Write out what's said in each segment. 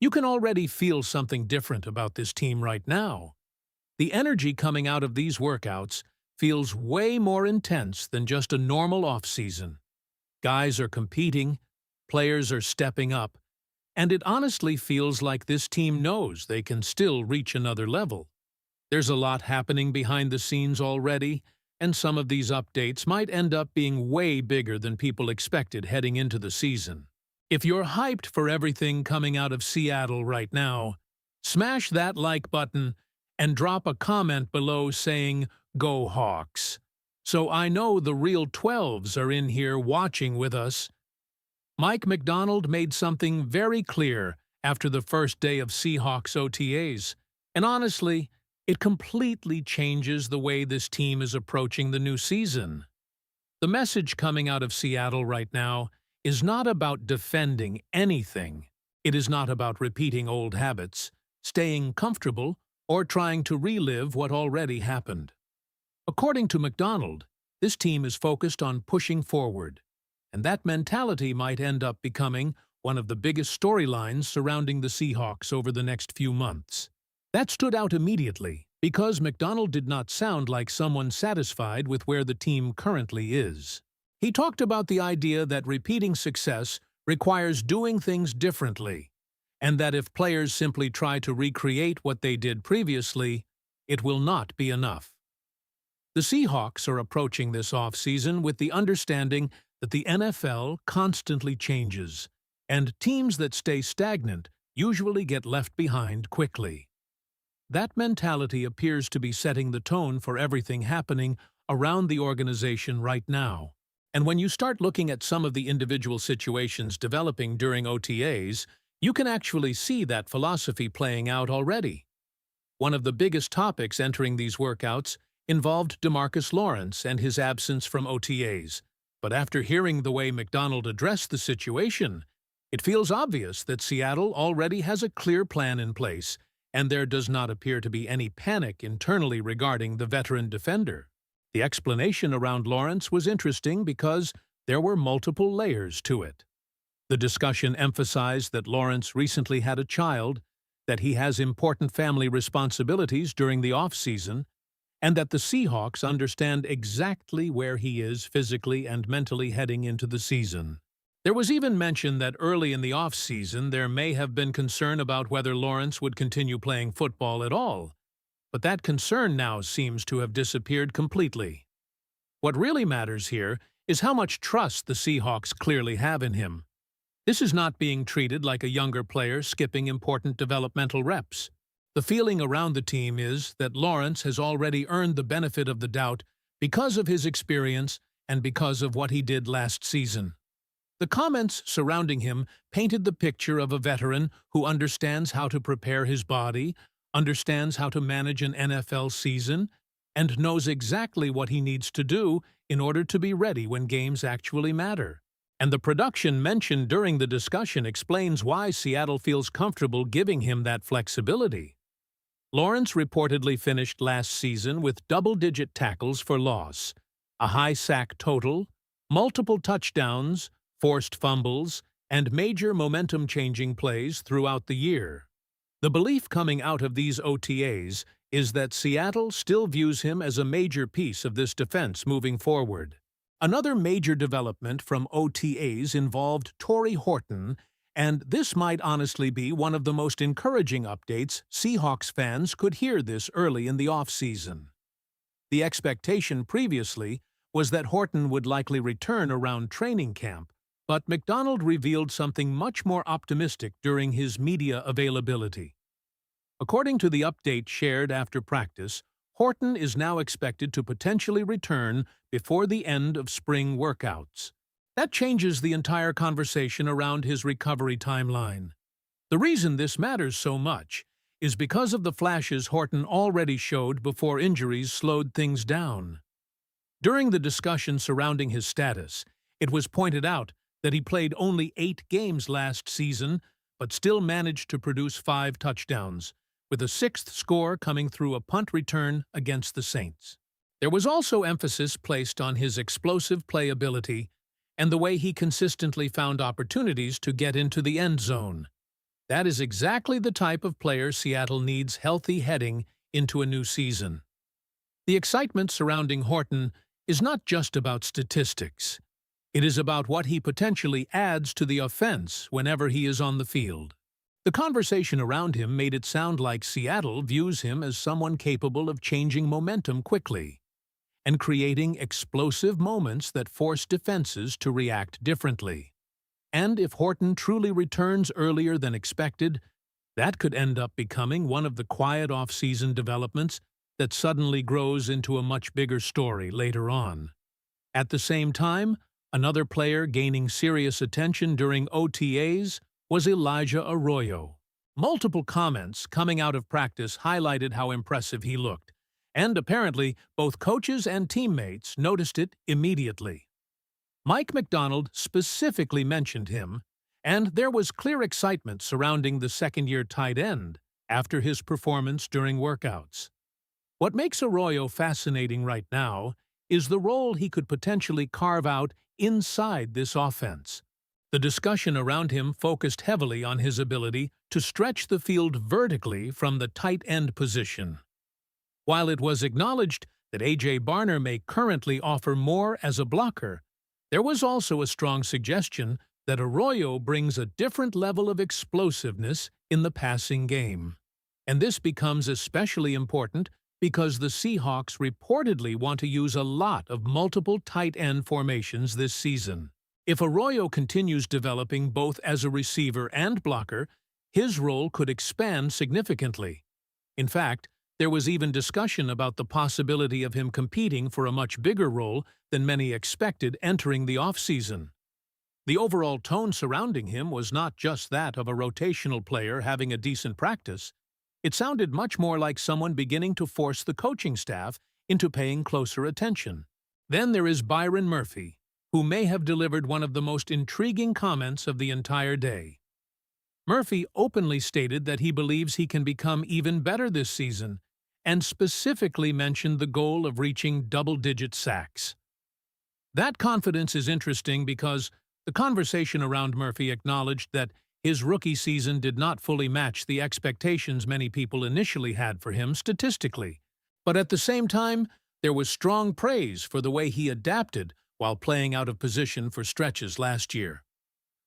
You can already feel something different about this team right now. The energy coming out of these workouts feels way more intense than just a normal off-season. Guys are competing, players are stepping up, and it honestly feels like this team knows they can still reach another level. There's a lot happening behind the scenes already, and some of these updates might end up being way bigger than people expected heading into the season. If you're hyped for everything coming out of Seattle right now, smash that like button and drop a comment below saying, "Go Hawks," so I know the real 12s are in here watching with us. Mike Macdonald made something very clear after the first day of Seahawks OTAs, and honestly, it completely changes the way this team is approaching the new season. The message coming out of Seattle right now is not about defending anything. It is not about repeating old habits, staying comfortable, or trying to relive what already happened. According to Macdonald, this team is focused on pushing forward, and that mentality might end up becoming one of the biggest storylines surrounding the Seahawks over the next few months. That stood out immediately because Macdonald did not sound like someone satisfied with where the team currently is. He talked about the idea that repeating success requires doing things differently, and that if players simply try to recreate what they did previously, it will not be enough. The Seahawks are approaching this offseason with the understanding that the NFL constantly changes, and teams that stay stagnant usually get left behind quickly. That mentality appears to be setting the tone for everything happening around the organization right now. And when you start looking at some of the individual situations developing during OTAs, you can actually see that philosophy playing out already. One of the biggest topics entering these workouts involved DeMarcus Lawrence and his absence from OTAs. But after hearing the way Macdonald addressed the situation, it feels obvious that Seattle already has a clear plan in place, and there does not appear to be any panic internally regarding the veteran defender. The explanation around Lawrence was interesting because there were multiple layers to it. The discussion emphasized that Lawrence recently had a child, that he has important family responsibilities during the off-season, and that the Seahawks understand exactly where he is physically and mentally heading into the season. There was even mention that early in the off-season there may have been concern about whether Lawrence would continue playing football at all, but that concern now seems to have disappeared completely. What really matters here is how much trust the Seahawks clearly have in him. This is not being treated like a younger player skipping important developmental reps. The feeling around the team is that Lawrence has already earned the benefit of the doubt because of his experience and because of what he did last season. The comments surrounding him painted the picture of a veteran who understands how to prepare his body, understands how to manage an NFL season, and knows exactly what he needs to do in order to be ready when games actually matter. And the production mentioned during the discussion explains why Seattle feels comfortable giving him that flexibility. Lawrence reportedly finished last season with double-digit tackles for loss, a high sack total, multiple touchdowns, forced fumbles, and major momentum-changing plays throughout the year. The belief coming out of these OTAs is that Seattle still views him as a major piece of this defense moving forward. Another major development from OTAs involved Torrey Horton, and this might honestly be one of the most encouraging updates Seahawks fans could hear this early in the offseason. The expectation previously was that Horton would likely return around training camp, but Macdonald revealed something much more optimistic during his media availability. According to the update shared after practice, Horton is now expected to potentially return before the end of spring workouts. That changes the entire conversation around his recovery timeline. The reason this matters so much is because of the flashes Horton already showed before injuries slowed things down. During the discussion surrounding his status, it was pointed out that he played only 8 games last season, but still managed to produce 5 touchdowns, with a 6th score coming through a punt return against the Saints. There was also emphasis placed on his explosive playability and the way he consistently found opportunities to get into the end zone. That is exactly the type of player Seattle needs healthy heading into a new season. The excitement surrounding Horton is not just about statistics. It is about what he potentially adds to the offense whenever he is on the field. The conversation around him made it sound like Seattle views him as someone capable of changing momentum quickly and creating explosive moments that force defenses to react differently. And if Horton truly returns earlier than expected, that could end up becoming one of the quiet off-season developments that suddenly grows into a much bigger story later on. At the same time, another player gaining serious attention during OTAs was Elijah Arroyo. Multiple comments coming out of practice highlighted how impressive he looked, and apparently both coaches and teammates noticed it immediately. Mike Macdonald specifically mentioned him, and there was clear excitement surrounding the second-year tight end after his performance during workouts. What makes Arroyo fascinating right now is the role he could potentially carve out inside this offense. The discussion around him focused heavily on his ability to stretch the field vertically from the tight end position. While it was acknowledged that A.J. Barner may currently offer more as a blocker, there was also a strong suggestion that Arroyo brings a different level of explosiveness in the passing game. And this becomes especially important because the Seahawks reportedly want to use a lot of multiple tight end formations this season. If Arroyo continues developing both as a receiver and blocker, his role could expand significantly. In fact, there was even discussion about the possibility of him competing for a much bigger role than many expected entering the offseason. The overall tone surrounding him was not just that of a rotational player having a decent practice. It sounded much more like someone beginning to force the coaching staff into paying closer attention. Then there is Byron Murphy, who may have delivered one of the most intriguing comments of the entire day. Murphy openly stated that he believes he can become even better this season, and specifically mentioned the goal of reaching double-digit sacks. That confidence is interesting because the conversation around Murphy acknowledged that his rookie season did not fully match the expectations many people initially had for him statistically. But at the same time, there was strong praise for the way he adapted while playing out of position for stretches last year.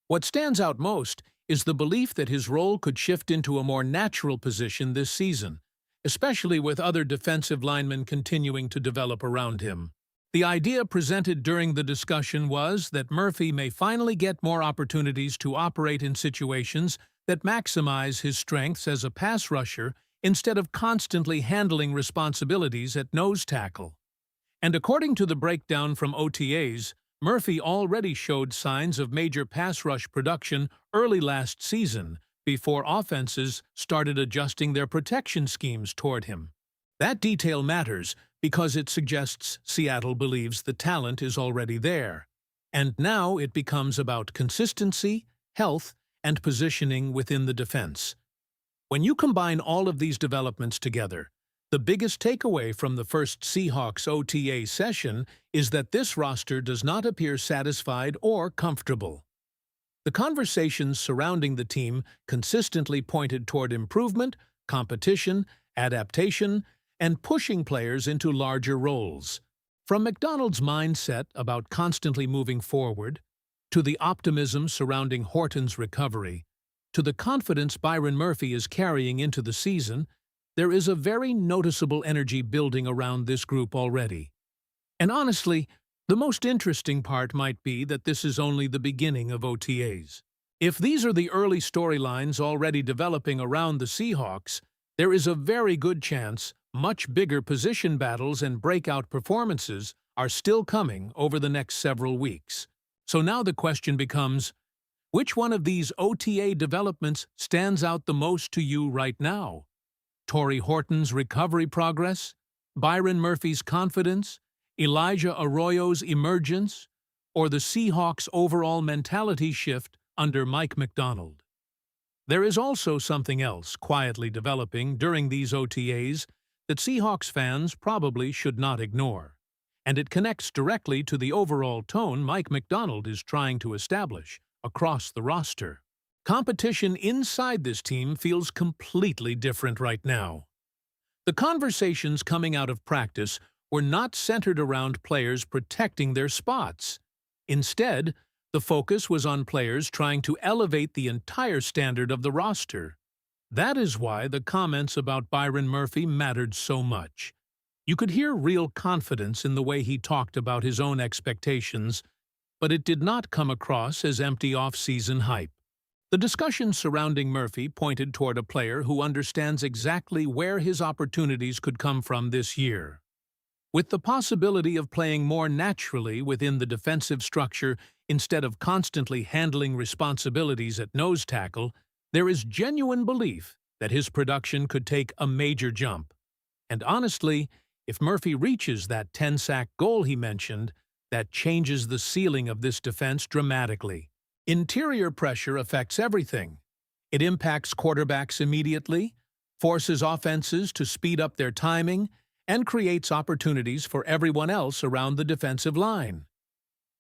What stands out most is the belief that his role could shift into a more natural position this season, especially with other defensive linemen continuing to develop around him. The idea presented during the discussion was that Murphy may finally get more opportunities to operate in situations that maximize his strengths as a pass rusher instead of constantly handling responsibilities at nose tackle. And according to the breakdown from OTAs, Murphy already showed signs of major pass rush production early last season before offenses started adjusting their protection schemes toward him. That detail matters because it suggests Seattle believes the talent is already there, and now it becomes about consistency, health, and positioning within the defense. When you combine all of these developments together, the biggest takeaway from the first Seahawks OTA session is that this roster does not appear satisfied or comfortable. The conversations surrounding the team consistently pointed toward improvement, competition, adaptation, and pushing players into larger roles. From Macdonald's mindset about constantly moving forward, to the optimism surrounding Horton's recovery, to the confidence Byron Murphy is carrying into the season, there is a very noticeable energy building around this group already. And honestly, the most interesting part might be that this is only the beginning of OTAs. If these are the early storylines already developing around the Seahawks, there is a very good chance much bigger position battles and breakout performances are still coming over the next several weeks. So now the question becomes, which one of these OTA developments stands out the most to you right now? Torrey Horton's recovery progress, Byron Murphy's confidence, Elijah Arroyo's emergence, or the Seahawks' overall mentality shift under Mike Macdonald? There is also something else quietly developing during these OTAs that Seahawks fans probably should not ignore, and it connects directly to the overall tone Mike Macdonald is trying to establish across the roster. Competition inside this team feels completely different right now. The conversations coming out of practice were not centered around players protecting their spots. Instead, the focus was on players trying to elevate the entire standard of the roster. That is why the comments about Byron Murphy mattered so much. You could hear real confidence in the way he talked about his own expectations, but it did not come across as empty off-season hype. The discussion surrounding Murphy pointed toward a player who understands exactly where his opportunities could come from this year. With the possibility of playing more naturally within the defensive structure instead of constantly handling responsibilities at nose tackle, there is genuine belief that his production could take a major jump. And honestly, if Murphy reaches that 10-sack goal he mentioned, that changes the ceiling of this defense dramatically. Interior pressure affects everything. It impacts quarterbacks immediately, forces offenses to speed up their timing, and creates opportunities for everyone else around the defensive line.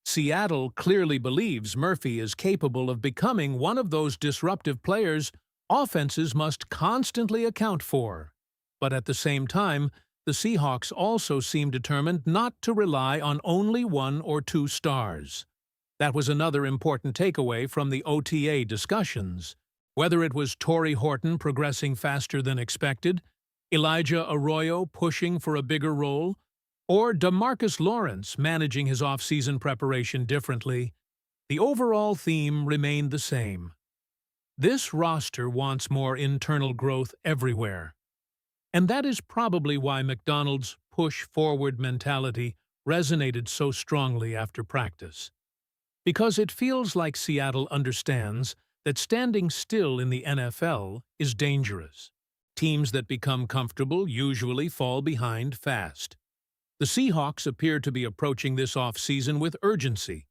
Seattle clearly believes Murphy is capable of becoming one of those disruptive players offenses must constantly account for. But at the same time, the Seahawks also seem determined not to rely on only one or two stars. That was another important takeaway from the OTA discussions. Whether it was Torrey Horton progressing faster than expected, Elijah Arroyo pushing for a bigger role, or DeMarcus Lawrence managing his off-season preparation differently, the overall theme remained the same. This roster wants more internal growth everywhere. And that is probably why Macdonald's push-forward mentality resonated so strongly after practice. Because it feels like Seattle understands that standing still in the NFL is dangerous. Teams that become comfortable usually fall behind fast. The Seahawks appear to be approaching this off-season with urgency,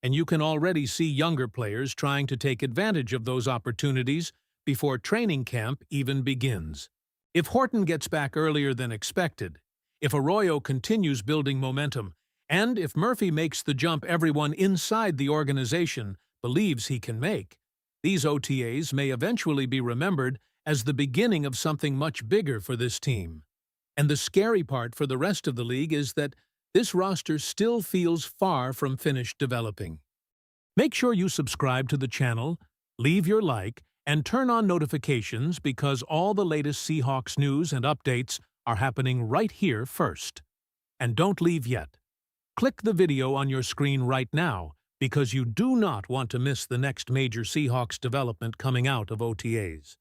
and you can already see younger players trying to take advantage of those opportunities before training camp even begins. If Horton gets back earlier than expected, if Arroyo continues building momentum, and if Murphy makes the jump everyone inside the organization believes he can make, these OTAs may eventually be remembered as the beginning of something much bigger for this team. And the scary part for the rest of the league is that this roster still feels far from finished developing. Make sure you subscribe to the channel, leave your like, and turn on notifications because all the latest Seahawks news and updates are happening right here first. And don't leave yet. Click the video on your screen right now because you do not want to miss the next major Seahawks development coming out of OTAs.